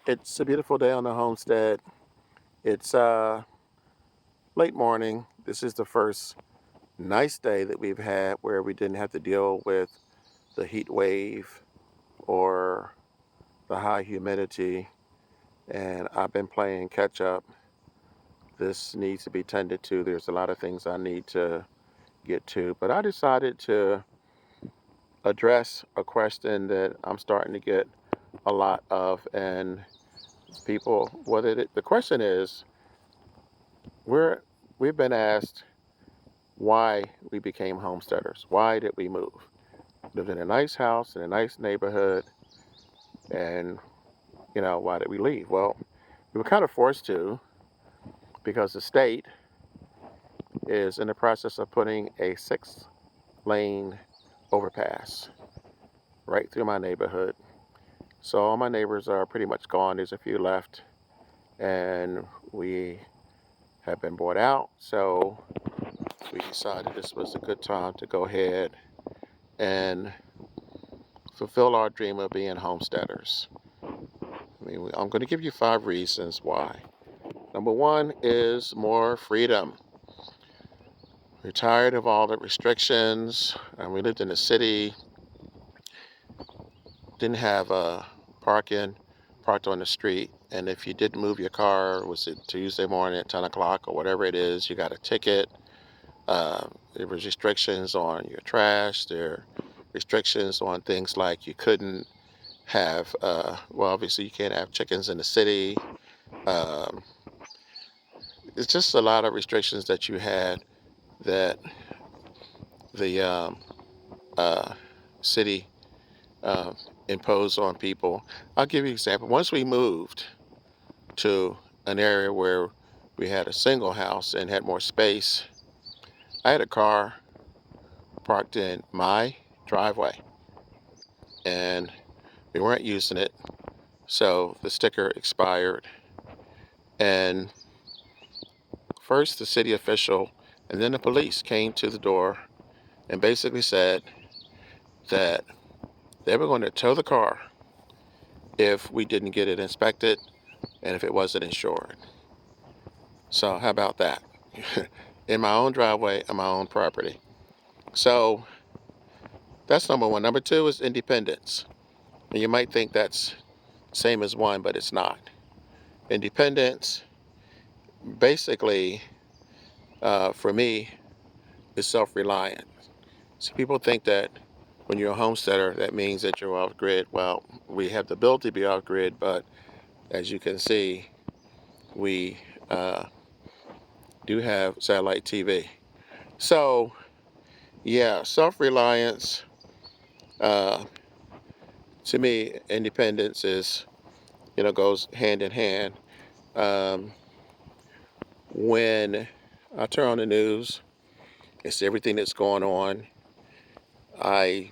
It's a beautiful day on the homestead. It's late morning. This is the first nice day that we've had where we didn't have to deal with the heat wave or the high humidity. And I've been playing catch up. This needs to be tended to. There's a lot of things I need to get to. But I decided to address a question that I'm starting to get a lot of. And people, the question is, we're, we've been asked why we became homesteaders. Why did we move? Lived in a nice house in a nice neighborhood, and why did we leave? Well, we were kind of forced to because the state is in the process of putting a 6-lane overpass right through my neighborhood. So all my neighbors are pretty much gone. There's a few left, and we have been bought out. So we decided this was a good time to go ahead and fulfill our dream of being homesteaders. I'm going to give you 5 reasons why. Number one is more freedom. We're tired of all the restrictions. And we lived in the city, didn't have parking, parked on the street. And if you didn't move your car, was it Tuesday morning at 10 o'clock or whatever it is, you got a ticket. There was restrictions on your trash. There are restrictions on things like you couldn't have, well, obviously you can't have chickens in the city. Um, it's just a lot of restrictions that you had that the uh, city uh, imposed on people. I'll give you an example. Once we moved to an area where we had a single house and had more space, I had a car parked in my driveway and we weren't using it. So the sticker expired. And first the city official and then the police came to the door and basically said that they were going to tow the car if we didn't get it inspected and if it wasn't insured. So how about that? In my own driveway, on my own property. So that's number one. Number two is independence. And you might think that's same as one, but it's not. Independence, basically, for me, is self-reliant. So people think that when you're a homesteader, that means that you're off grid. Well, we have the ability to be off grid, but as you can see, we do have satellite TV. So, yeah, self-reliance, uh, to me, independence goes hand in hand. Um, when I turn on the news, it's everything that's going on. I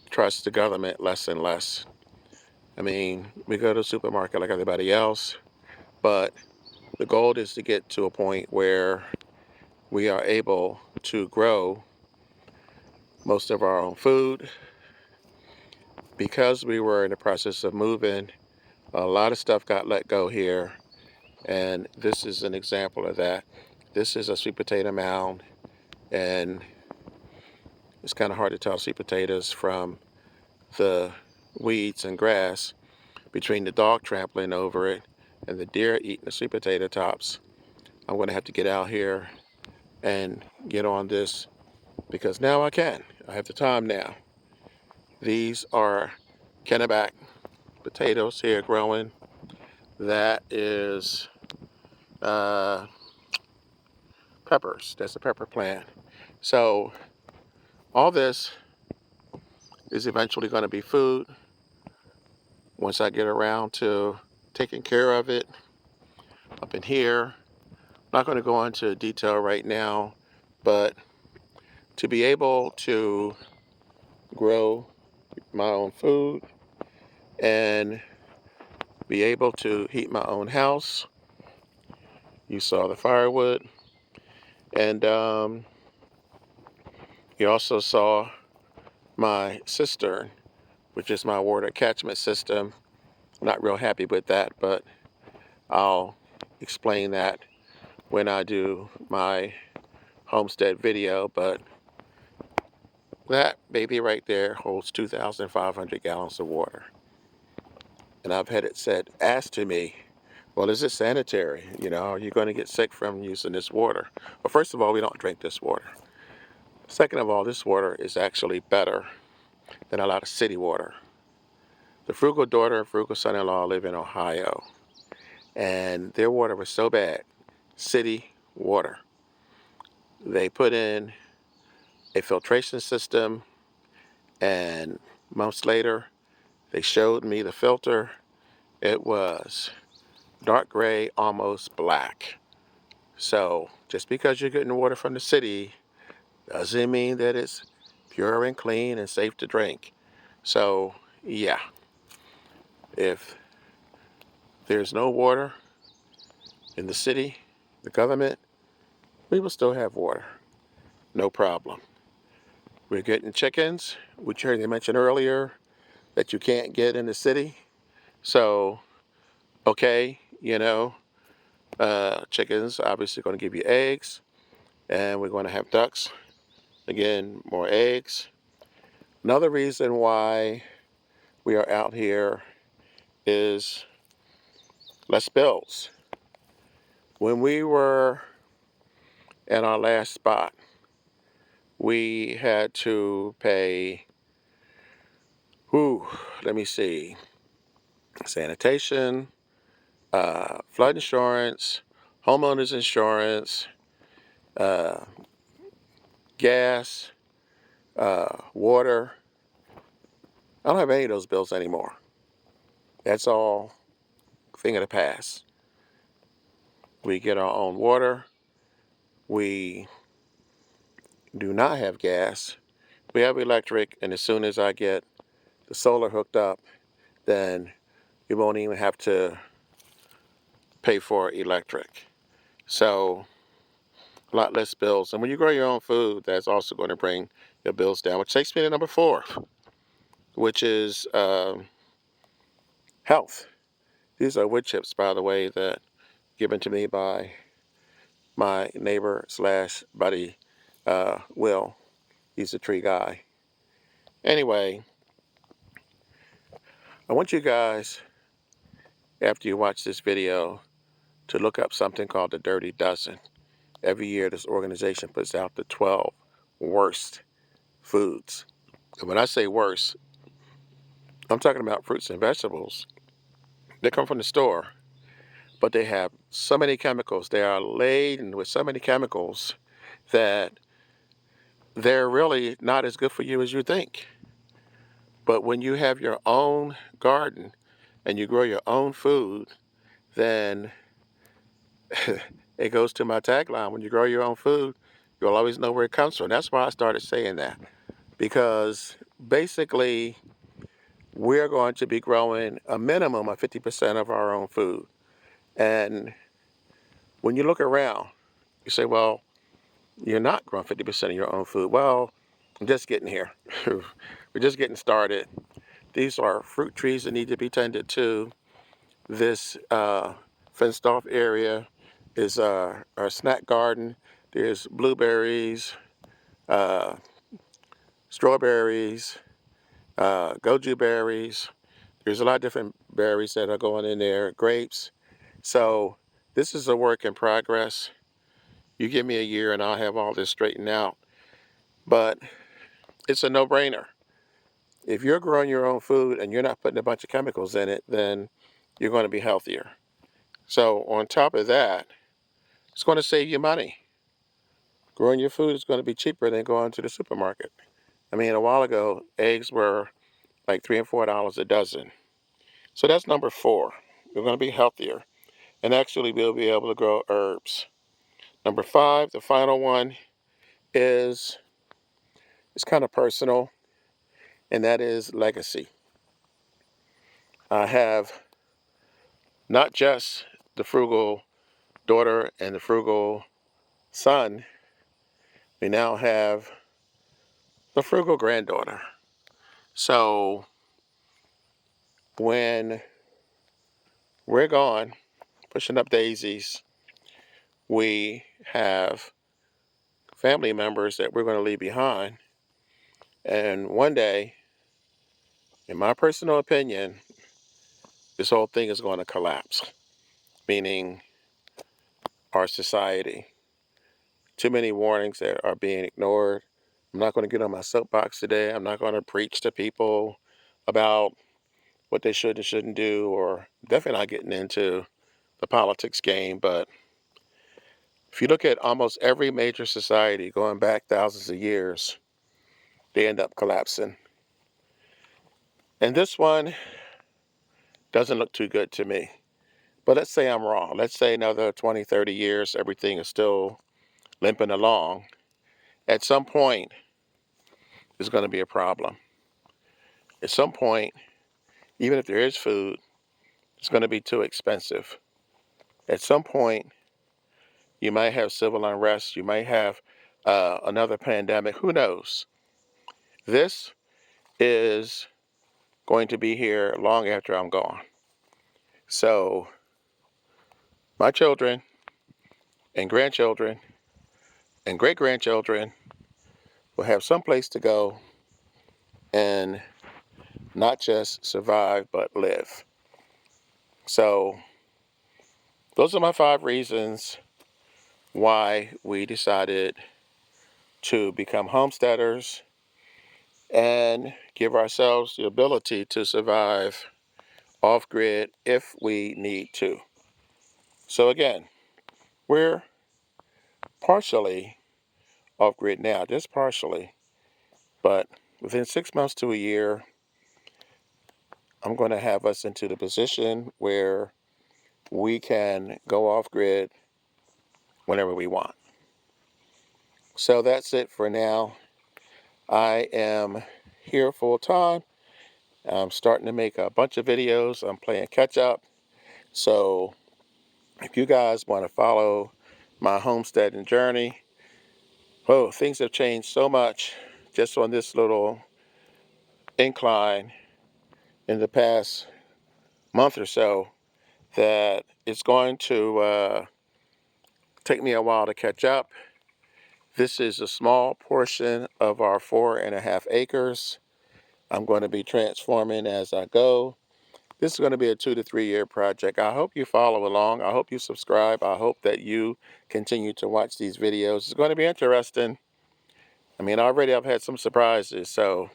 trust the government less and less. I mean, we go to the supermarket like everybody else, but the goal is to get to a point where we are able to grow most of our own food. Because we were in the process of moving, a lot of stuff got let go here, and this is an example of that. This is a sweet potato mound, and it's kind of hard to tell sweet potatoes from the weeds and grass between the dog trampling over it and the deer eating the sweet potato tops. I'm going to have to get out here and get on this because now I can. I have the time now. These are Kennebec potatoes here growing. That is uh, peppers. That's a pepper plant. So all this is eventually going to be food once I get around to taking care of it up in here. I'm not going to go into detail right now, but to be able to grow my own food and be able to heat my own house. You saw the firewood, and you also saw my cistern, which is my water catchment system. Not real happy with that, but I'll explain that when I do my homestead video. But that baby right there holds 2,500 gallons of water. And I've had it said, asked to me, well, is it sanitary? You know, are you going to get sick from using this water? Well, first of all, we don't drink this water. Second of all, this water is actually better than a lot of city water. The Frugal daughter and Frugal son-in-law live in Ohio, and their water was so bad, city water. They put in a filtration system, and months later, they showed me the filter. It was dark gray, almost black. So just because you're getting water from the city doesn't mean that it's pure and clean and safe to drink. So yeah, if there's no water in the city, the government, we will still have water. No problem. We're getting chickens, which you heard me mention earlier, that you can't get in the city. So, okay, chickens obviously going to give you eggs, and we're going to have ducks. Again, more eggs. Another reason why we are out here is less bills. When we were at our last spot, we had to pay, let me see, sanitation, flood insurance, homeowners insurance, uh, gas, water. I don't have any of those bills anymore. That's all a thing of the past. We get our own water. We do not have gas. We have electric, and as soon as I get the solar hooked up, then we won't even have to pay for electric. So a lot less bills. And when you grow your own food, that's also going to bring your bills down, which takes me to number 4, which is health. These are wood chips, by the way, that given to me by my neighbor slash buddy, Will. He's a tree guy. Anyway, I want you guys, after you watch this video, to look up something called the Dirty Dozen. Every year, this organization puts out the 12 worst foods. And when I say worst, I'm talking about fruits and vegetables. They come from the store, but they have so many chemicals. They are laden with so many chemicals that they're really not as good for you as you think. But when you have your own garden and you grow your own food, then it goes to my tagline. When you grow your own food, you'll always know where it comes from. That's why I started saying that. Because basically, we're going to be growing a minimum of 50% of our own food. And when you look around, you say, well, you're not growing 50% of your own food. Well, I'm just getting here. We're just getting started. These are fruit trees that need to be tended to. This fenced off area is our snack garden. There's blueberries, uh, strawberries, goju berries. There's a lot of different berries that are going in there, grapes. So this is a work in progress. You give me a year and I'll have all this straightened out. But it's a no-brainer. If you're growing your own food and you're not putting a bunch of chemicals in it, then you're going to be healthier. So on top of that, it's going to save you money. Growing your food is going to be cheaper than going to the supermarket. I mean, a while ago, eggs were like $3 and $4 a dozen. So that's number 4. You're going to be healthier. And actually, we'll be able to grow herbs. Number 5, the final one, is it's kind of personal, and that is legacy. I have not just the frugal daughter and the frugal son, we now have the frugal granddaughter. So when we're gone, pushing up daisies. We have family members that we're going to leave behind. And one day, in my personal opinion, this whole thing is going to collapse, meaning our society. Too many warnings that are being ignored. I'm not going to get on my soapbox today. I'm not going to preach to people about what they should and shouldn't do, or definitely not getting into the politics game. But if you look at almost every major society going back thousands of years, they end up collapsing. And this one doesn't look too good to me. But let's say I'm wrong. Let's say another 20, 30 years, everything is still limping along. At some point, there's going to be a problem. At some point, even if there is food, it's going to be too expensive. At some point, you might have civil unrest. You might have another pandemic. Who knows? This is going to be here long after I'm gone. So my children and grandchildren and great-grandchildren will have some place to go and not just survive, but live. So those are my 5 reasons why we decided to become homesteaders and give ourselves the ability to survive off-grid if we need to. So again, we're partially off-grid now, just partially, but within 6 months to a year, I'm going to have us into the position where we can go off-grid whenever we want. So that's it for now. I am here full time. I'm starting to make a bunch of videos. I'm playing catch up. So if you guys want to follow my homesteading journey, oh, things have changed so much just on this little incline in the past month or so that it's going to take me a while to catch up. This is a small portion of our 4.5 acres. I'm going to be transforming as I go. This is going to be a 2 to 3 year project. I hope you follow along. I hope you subscribe. I hope that you continue to watch these videos. It's going to be interesting. I mean, already I've had some surprises, so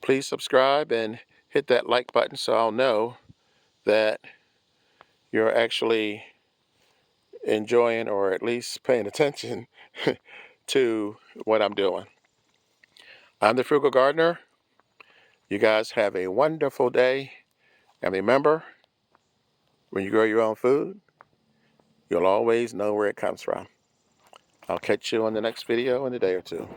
please subscribe and hit that like button so I'll know that you're actually enjoying or at least paying attention to what I'm doing. I'm the Frugal Gardener. You guys have a wonderful day. And remember, when you grow your own food, you'll always know where it comes from. I'll catch you on the next video in a day or two.